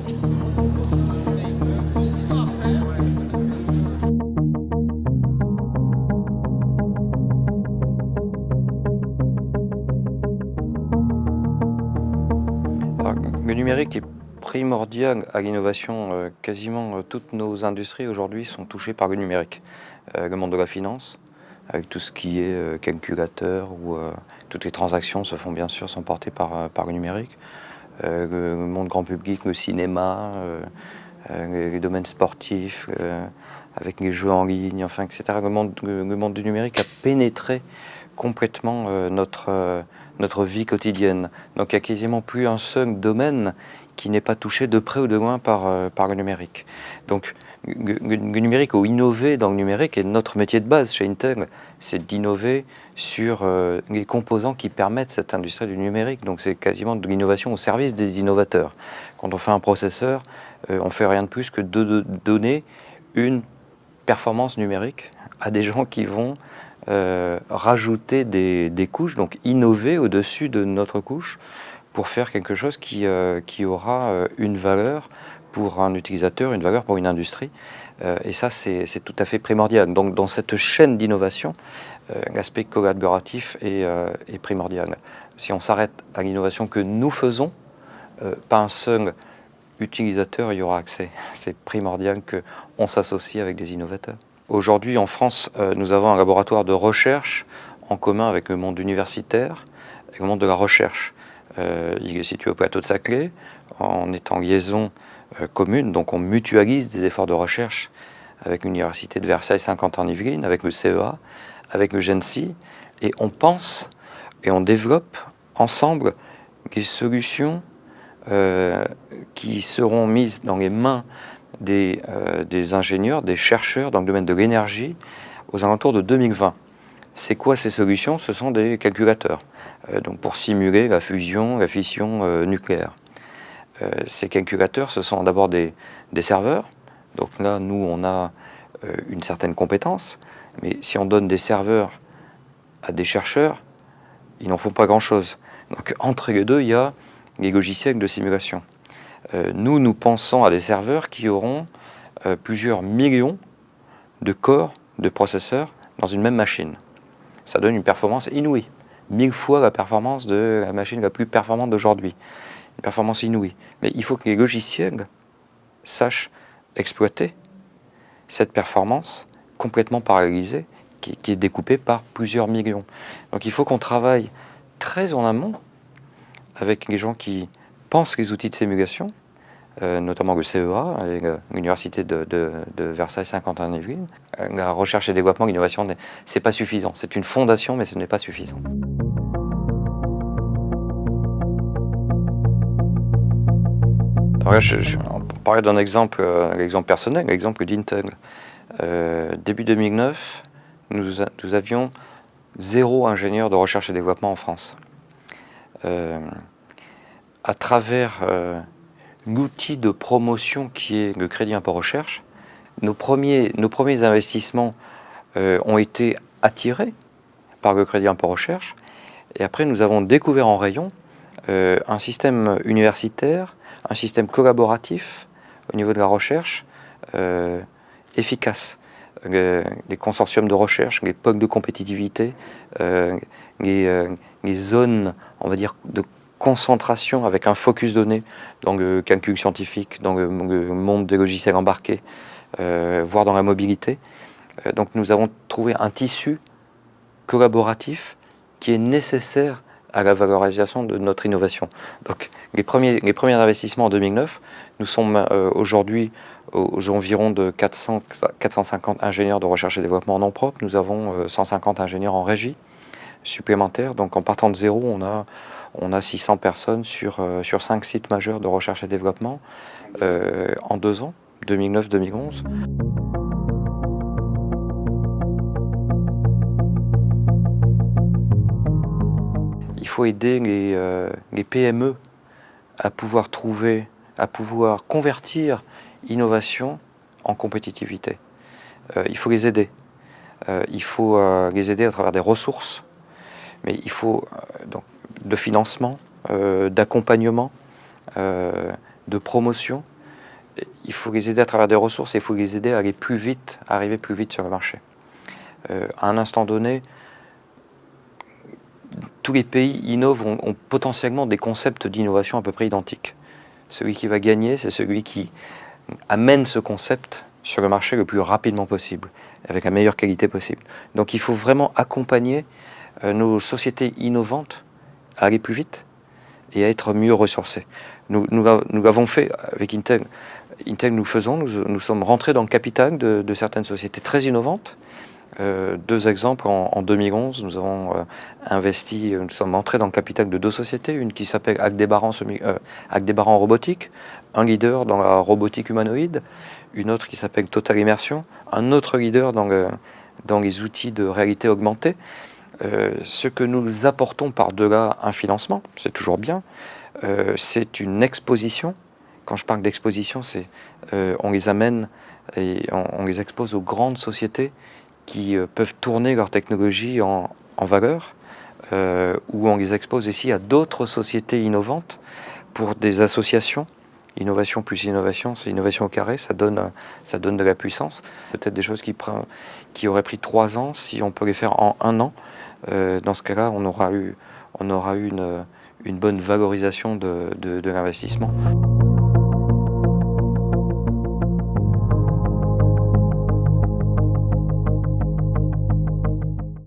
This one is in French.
Alors, le numérique est primordial à l'innovation. Quasiment toutes nos industries aujourd'hui sont touchées par le numérique. Le monde de la finance, avec tout ce qui est calculateur, ou toutes les transactions se font bien sûr, sont portées par le numérique. Le monde grand public, le cinéma, les domaines sportifs, avec les jeux en ligne, enfin, etc. Le monde du numérique a pénétré complètement notre vie quotidienne. Donc il n'y a quasiment plus un seul domaine qui n'est pas touché de près ou de loin par le numérique. Donc le numérique, ou innover dans le numérique, est notre métier de base chez Intel, c'est d'innover sur les composants qui permettent cette industrie du numérique. Donc c'est quasiment de l'innovation au service des innovateurs. Quand on fait un processeur, on ne fait rien de plus que de donner une performance numérique à des gens qui vont rajouter des couches, donc innover au-dessus de notre couche pour faire quelque chose qui aura une valeur pour un utilisateur, une valeur pour une industrie. Et ça, c'est tout à fait primordial. Donc dans cette chaîne d'innovation, l'aspect collaboratif est primordial. Si on s'arrête à l'innovation que nous faisons, pas un seul utilisateur y aura accès. C'est primordial qu'on s'associe avec des innovateurs. Aujourd'hui, en France, nous avons un laboratoire de recherche en commun avec le monde universitaire et le monde de la recherche. Il est situé au plateau de Saclay. On est en liaison commune, donc on mutualise des efforts de recherche avec l'Université de Versailles Saint-Quentin-en-Yvelines, avec le CEA, avec le GENSI, et on pense et on développe ensemble des solutions qui seront mises dans les mains des ingénieurs, des chercheurs dans le domaine de l'énergie aux alentours de 2020. C'est quoi ces solutions? Ce sont des calculateurs, donc pour simuler la fusion, la fission nucléaire. Ces calculateurs, ce sont d'abord des serveurs. Donc là, nous, on a une certaine compétence, mais si on donne des serveurs à des chercheurs, ils n'en font pas grand-chose. Donc entre les deux, il y a les logiciels de simulation. Nous pensons à des serveurs qui auront plusieurs millions de corps de processeurs dans une même machine. Ça donne une performance inouïe, 1000 fois la performance de la machine la plus performante d'aujourd'hui. Une performance inouïe. Mais il faut que les logiciels sachent exploiter cette performance complètement parallélisée, qui est découpée par plusieurs millions. Donc il faut qu'on travaille très en amont avec les gens qui pensent les outils de simulation, notamment le CEA et l'Université de Versailles Saint-Quentin-en-Yvelines. La recherche et développement, l'innovation, c'est pas suffisant. C'est une fondation, mais ce n'est pas suffisant. Alors là, on parlait d'un exemple, l'exemple personnel, l'exemple d'Intel. Début 2009, nous avions 0 ingénieur de recherche et développement en France. À travers l'outil de promotion qui est le crédit impôt recherche, nos premiers investissements ont été attirés par le crédit impôt recherche, et après nous avons découvert en rayon un système universitaire, un système collaboratif au niveau de la recherche efficace. Les consortiums de recherche, les pôles de compétitivité, les zones, on va dire, de concentration avec un focus donné dans le calcul scientifique, dans le monde des logiciels embarqués, voire dans la mobilité. Donc nous avons trouvé un tissu collaboratif qui est nécessaire à la valorisation de notre innovation. Donc les premiers investissements en 2009, nous sommes aujourd'hui aux environs de 450 ingénieurs de recherche et développement en nom propre. Nous avons 150 ingénieurs en régie supplémentaires. Donc en partant de zéro, on a 600 personnes sur 5 sites majeurs de recherche et développement en 2 ans, 2009-2011. Il faut aider les PME à pouvoir convertir innovation en compétitivité. Il faut les aider. Il faut les aider à travers des ressources, mais il faut donc de financement, d'accompagnement, de promotion. il faut les aider à travers des ressources et il faut les aider à aller plus vite, à arriver plus vite sur le marché. À un instant donné, tous les pays innovent, ont potentiellement des concepts d'innovation à peu près identiques. Celui qui va gagner, c'est celui qui amène ce concept sur le marché le plus rapidement possible, avec la meilleure qualité possible. Donc il faut vraiment accompagner nos sociétés innovantes à aller plus vite et à être mieux ressourcées. Nous l'avons fait avec Intel. Intel, nous sommes rentrés dans le capital de certaines sociétés très innovantes. Deux exemples, en 2011, nous avons investi, nous sommes entrés dans le capital de deux sociétés, une qui s'appelle Aldebaran Robotique, un leader dans la robotique humanoïde, une autre qui s'appelle Total Immersion, un autre leader dans les outils de réalité augmentée. Ce que nous apportons par-delà un financement, c'est toujours bien, c'est une exposition. Quand je parle d'exposition, c'est on les amène et on les expose aux grandes sociétés qui peuvent tourner leur technologie en valeur, ou on les expose ici à d'autres sociétés innovantes pour des associations. Innovation plus innovation, c'est innovation au carré, ça donne de la puissance. Peut-être des choses qui auraient pris 3 ans, si on peut les faire en 1 an. Dans ce cas-là, on aura eu une bonne valorisation de l'investissement.